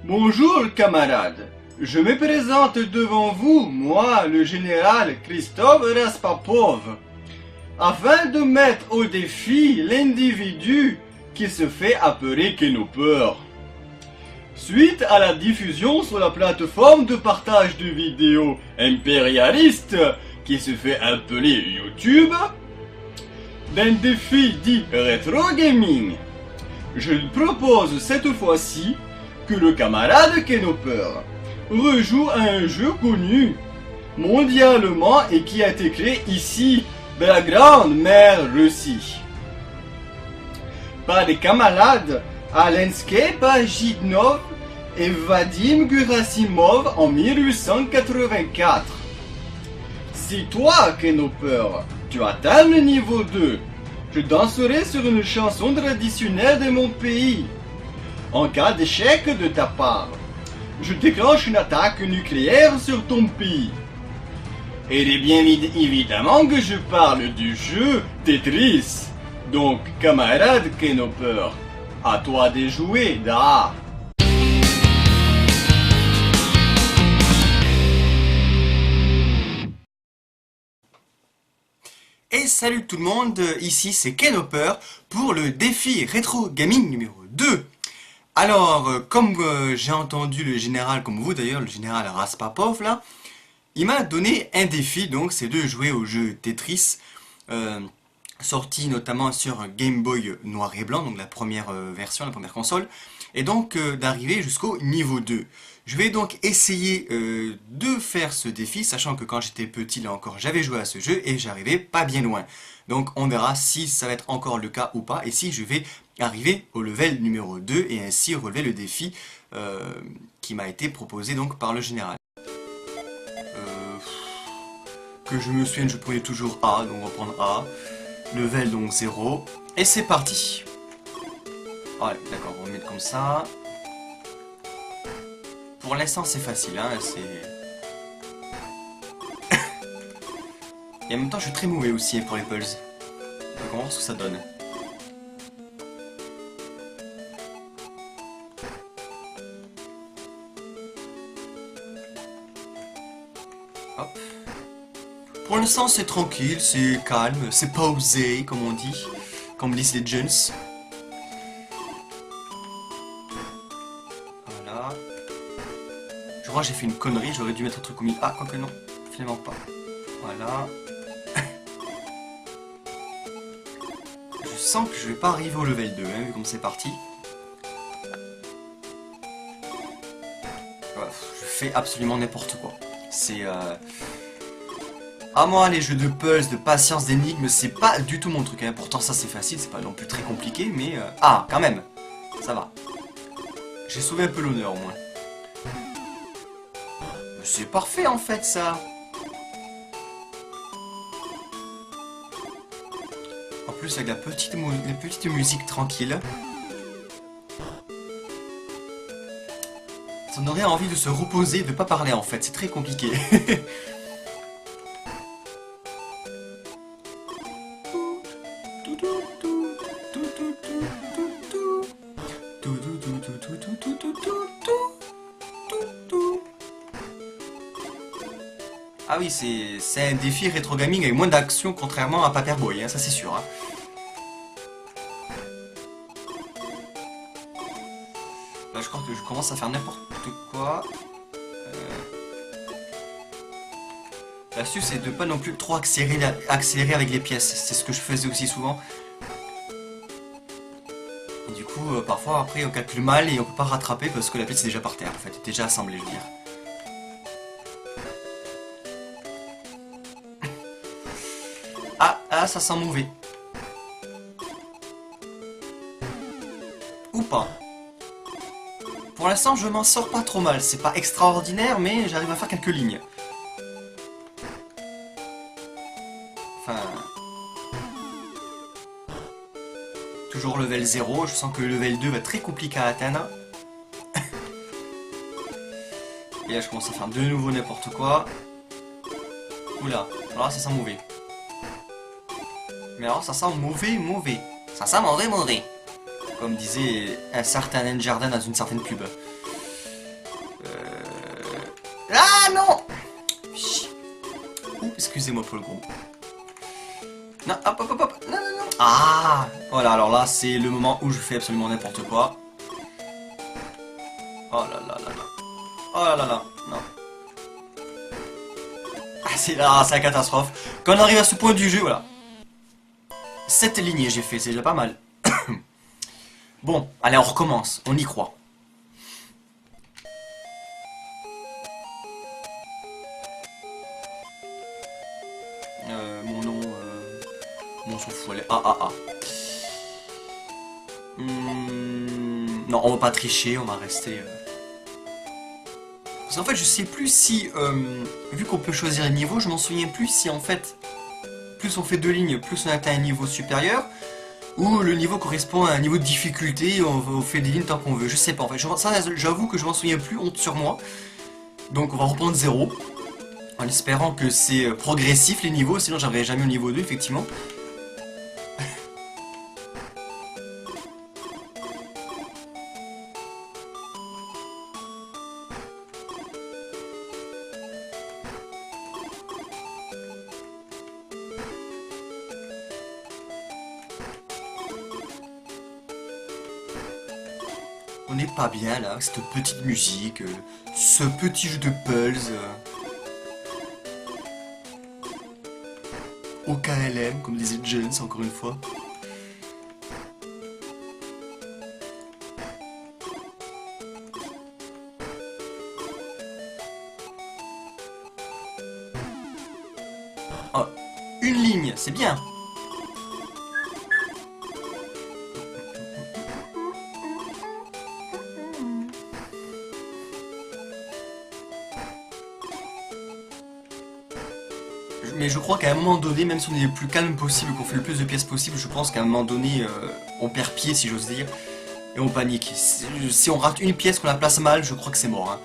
Bonjour camarades, je me présente devant vous, moi le général Christophe Raspapov, afin de mettre au défi l'individu qui se fait appeler Kenopeur. Suite à la diffusion sur la plateforme de partage de vidéos impérialiste qui se fait appeler YouTube, d'un défi dit rétro gaming, je propose cette fois-ci que le camarade Kenopeur rejoue à un jeu connu mondialement et qui a été créé ici, de la grande mère Russie, par les camarades Alenskey Pajitnov et Vadim Gerasimov en 1884. Si toi, Kenopeur, tu atteins le niveau 2, je danserai sur une chanson traditionnelle de mon pays. En cas d'échec de ta part, je déclenche une attaque nucléaire sur ton pays. Et bien évidemment que je parle du jeu Tetris. Donc, camarade Kenopeur, à toi de jouer, da. Et salut tout le monde, ici c'est Kenopeur pour le défi rétro gaming numéro 2. Alors, comme j'ai entendu le général, comme vous d'ailleurs, le général Raspapov là, il m'a donné un défi, donc c'est de jouer au jeu Tetris, sorti notamment sur Game Boy noir et blanc, donc la première version, la première console, et donc d'arriver jusqu'au niveau 2. Je vais donc essayer de faire ce défi, sachant que quand j'étais petit là encore, j'avais joué à ce jeu et j'arrivais pas bien loin. Donc on verra si ça va être encore le cas ou pas, et si je vais arriver au level numéro 2 et ainsi relever le défi qui m'a été proposé donc par le général. Que je me souvienne, je prenais toujours A, donc on va prendre A. Level donc 0. Et c'est parti. Allez, d'accord, on va mettre comme ça. Pour l'instant c'est facile, hein, c'est... Et en même temps je suis très mauvais aussi pour les puzzles. Donc on va voir ce que ça donne. Hop. Pour l'instant c'est tranquille, c'est calme, c'est pas osé comme on dit, comme disent les jeunes. Voilà. Je crois que j'ai fait une connerie, j'aurais dû mettre un truc au milieu. Ah, quoique non, finalement pas. Voilà. Je sens que je vais pas arriver au level 2, hein, vu comme c'est parti. Voilà, je fais absolument n'importe quoi. C'est... Ah moi les jeux de puzzle, de patience, d'énigmes, c'est pas du tout mon truc, hein. Pourtant ça c'est facile, c'est pas non plus très compliqué, mais... Ah, quand même, ça va. J'ai sauvé un peu l'honneur au moins. Mais c'est parfait en fait ça. En plus avec la petite musique tranquille. Ça donnerait envie de se reposer, de pas parler en fait, c'est très compliqué. Ah oui, c'est un défi rétro gaming avec moins d'action contrairement à Paperboy, hein, ça c'est sûr. Hein. Là je crois que je commence à faire n'importe quoi. L'astuce c'est de pas non plus trop accélérer avec les pièces, c'est ce que je faisais aussi souvent. Et du coup, parfois après on calcule mal et on peut pas rattraper parce que la pièce est déjà par terre en fait, déjà assemblée je veux dire. Ah, ça sent mauvais. Ou pas. Pour l'instant, je m'en sors pas trop mal. C'est pas extraordinaire, mais j'arrive à faire quelques lignes. Enfin... Toujours level 0. Je sens que le level 2 va être très compliqué à atteindre. Et là, je commence à faire de nouveau n'importe quoi. Oula, alors là, ça sent mauvais. Mais alors ça sent mauvais. Ça sent mauvais. Comme disait un certain Jardin dans une certaine pub. Ah non. Ouh, excusez-moi pour le gros. Non, hop, hop, hop, hop. Non, non, non. Ah, voilà, alors là, c'est le moment où je fais absolument n'importe quoi. Oh là là là là. Oh là là là, non. Ah, c'est la catastrophe. Quand on arrive à ce point du jeu, voilà. 7 lignées j'ai fait, c'est déjà pas mal. Bon, allez, on recommence, on y croit. Mon nom, on s'en fout, allez, non, on va pas tricher, on va rester... Parce qu'en fait, je sais plus si, vu qu'on peut choisir les niveaux, je m'en souviens plus si en fait, plus on fait 2 lignes, plus on atteint un niveau supérieur, ou le niveau correspond à un niveau de difficulté, on fait des lignes tant qu'on veut, je sais pas en fait. Ça, j'avoue que je m'en souviens plus, honte sur moi. Donc on va reprendre 0, en espérant que c'est progressif les niveaux, sinon j'arriverai jamais au niveau 2 effectivement. On n'est pas bien là, cette petite musique, ce petit jeu de puzzle. Au KLM, comme disait Jones encore une fois. Oh, une ligne, c'est bien. Mais je crois qu'à un moment donné, même si on est le plus calme possible, qu'on fait le plus de pièces possible, je pense qu'à un moment donné, on perd pied, si j'ose dire, et on panique. Si on rate une pièce, qu'on la place mal, je crois que c'est mort. Hein.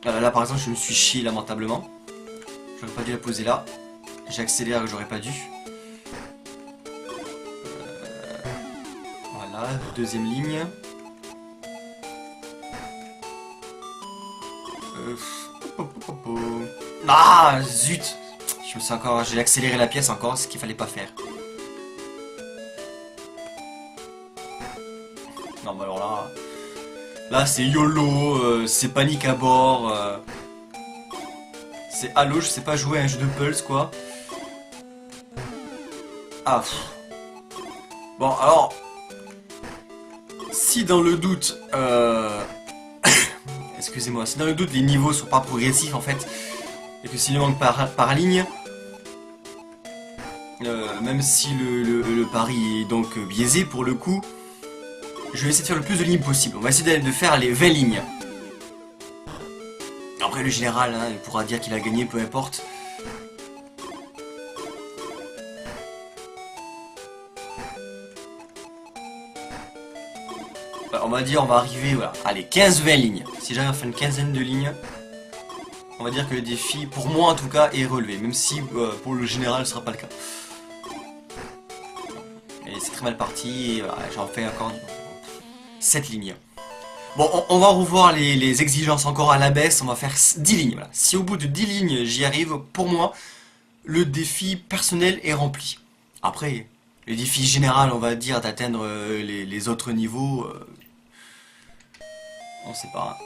Là, par exemple, je me suis chié lamentablement. J'aurais pas dû la poser là. J'accélère, j'aurais pas dû. Voilà, deuxième ligne. Ah, zut! Je me suis encore, j'ai accéléré la pièce encore, ce qu'il fallait pas faire. Non, mais alors là c'est YOLO, c'est panique à bord, c'est halo, je sais pas jouer à un jeu de pulse quoi. Ah. Bon, alors, si dans le doute, excusez-moi, si dans le doute les niveaux sont pas progressifs en fait, et que s'il manque par ligne, même si le pari est donc biaisé pour le coup, je vais essayer de faire le plus de lignes possible. On va essayer de faire les 20 lignes. Après le général, hein, il pourra dire qu'il a gagné, peu importe. On va dire, on va arriver, voilà, allez, 15-20 lignes. Si j'arrive à faire une quinzaine de lignes, on va dire que le défi, pour moi en tout cas, est relevé. Même si pour le général, ce sera pas le cas. Et c'est très mal parti, j'en fais encore 7 lignes. Bon, on va revoir les exigences encore à la baisse, on va faire 10 lignes. Voilà. Si au bout de 10 lignes j'y arrive, pour moi, le défi personnel est rempli. Après, le défi général, on va dire, d'atteindre les autres niveaux, on sait pas.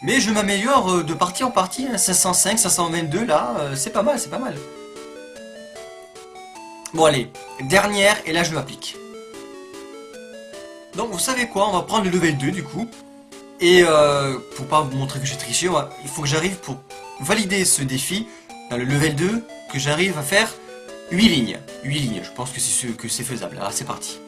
Mais je m'améliore de partie en partie, hein, 505, 522 là, c'est pas mal, c'est pas mal. Bon allez, dernière, et là je m'applique. Donc vous savez quoi, on va prendre le level 2 du coup. Et pour pas vous montrer que j'ai triché, il faut que j'arrive pour valider ce défi, dans le level 2, que j'arrive à faire 8 lignes. 8 lignes, je pense que c'est faisable. Alors c'est parti.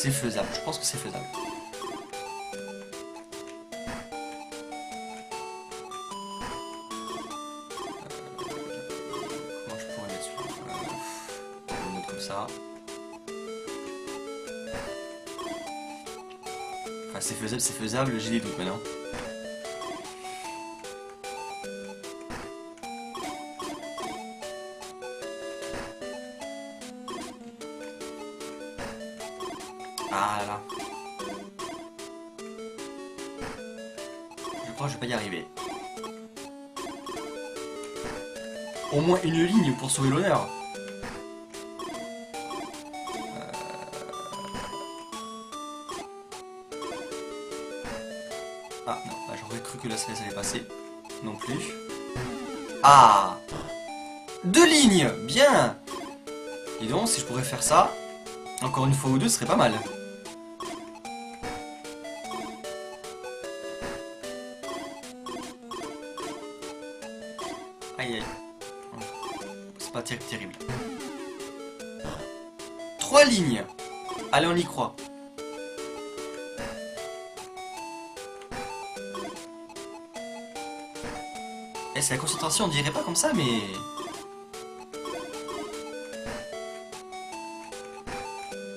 C'est faisable, je pense que c'est faisable. Comment je pourrais mettre sur une note comme ça. Enfin, c'est faisable, j'ai des doutes maintenant. Ah là là. Je crois que je vais pas y arriver. Au moins une ligne pour sauver l'honneur. Ah non, bah, j'aurais cru que là ça allait passer. Non plus. Ah, 2 lignes, bien. Et donc si je pourrais faire ça, encore une fois ou deux, ce serait pas mal. Aïe aïe. C'est pas terrible. 3 lignes. Allez, on y croit. Eh, c'est la concentration, on dirait pas comme ça, mais...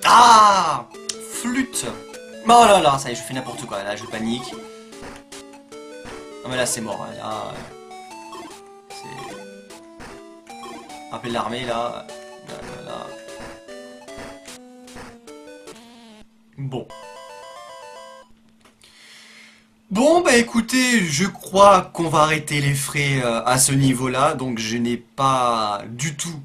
Ah, flûte. Oh là là, ça y est, je fais n'importe quoi, là, je panique. Non mais là, c'est mort, hein. Là... C'est... Appelez l'armée, là. Là. Bon. Bon, bah écoutez, je crois qu'on va arrêter les frais à ce niveau-là, donc je n'ai pas du tout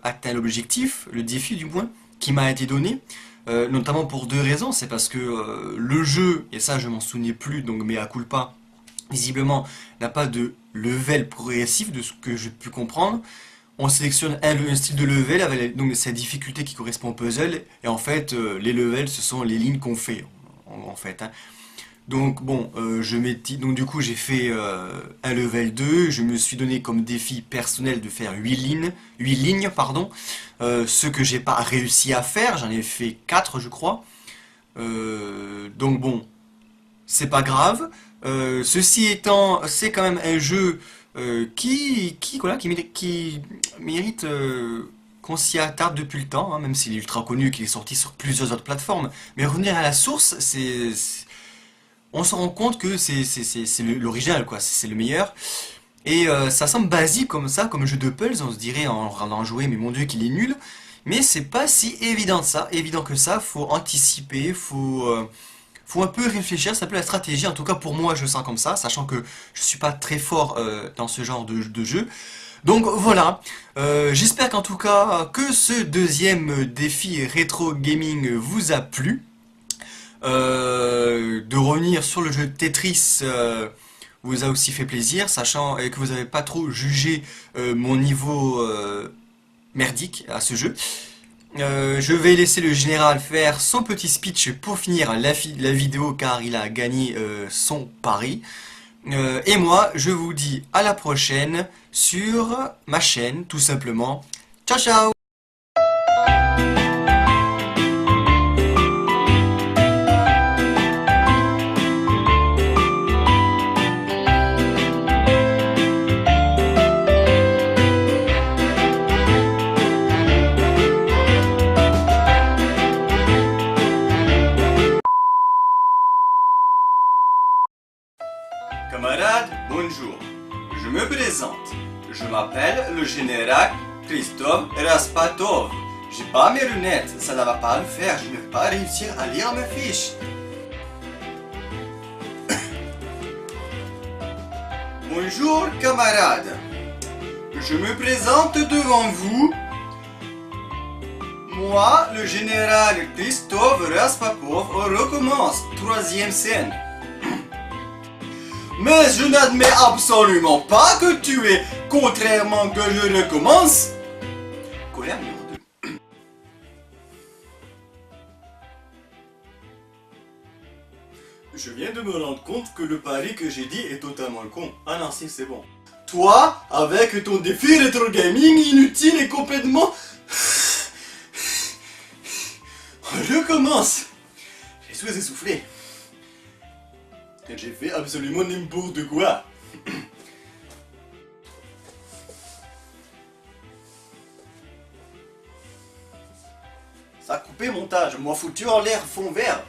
atteint l'objectif, le défi du moins, qui m'a été donné, notamment pour 2 raisons. C'est parce que le jeu, et ça je m'en souvenais plus, donc mea culpa, visiblement n'a pas de level progressif de ce que j'ai pu comprendre. On sélectionne un style de level avec donc sa difficulté qui correspond au puzzle, et en fait les levels ce sont les lignes qu'on fait, en fait, hein. Donc bon, donc du coup j'ai fait un level 2, je me suis donné comme défi personnel de faire 8 lignes, pardon, ce que j'ai pas réussi à faire, j'en ai fait 4 je crois. Donc bon, c'est pas grave. Ceci étant, c'est quand même un jeu qui mérite qu'on s'y attarde depuis le temps, hein, même s'il est ultra connu, qu'il est sorti sur plusieurs autres plateformes. Mais revenir à la source, on se rend compte que c'est l'original, quoi, c'est le meilleur. Et ça semble basique comme ça, comme jeu de puzzle, on se dirait en regardant jouer, mais mon dieu qu'il est nul. Mais c'est pas si évident que ça, faut anticiper, faut un peu réfléchir, ça peut la stratégie, en tout cas pour moi je sens comme ça, sachant que je suis pas très fort dans ce genre de jeu. Donc voilà, j'espère qu'en tout cas que ce deuxième défi rétro gaming vous a plu. De revenir sur le jeu Tetris vous a aussi fait plaisir, sachant que vous n'avez pas trop jugé mon niveau merdique à ce jeu. Je vais laisser le général faire son petit speech pour finir la vidéo car il a gagné son pari. Et moi, je vous dis à la prochaine sur ma chaîne, tout simplement. Ciao ciao! Camarades, bonjour. Je me présente. Je m'appelle le général Christophe Raspatov. J'ai pas mes lunettes, ça ne va pas le faire, je ne vais pas réussir à lire mes fiches. Bonjour camarades. Je me présente devant vous. Moi, le général Christophe Raspapov, on recommence. 3e scène. Mais je n'admets absolument pas que tu es, contrairement que je recommence. Colère numéro 2. Je viens de me rendre compte que le pari que j'ai dit est totalement con. Ah non, si, c'est bon. Toi, avec ton défi rétro gaming inutile et complètement... On recommence. Je suis essoufflé. J'ai fait absolument n'importe quoi. Ça a coupé montage, moi foutu en l'air fond vert.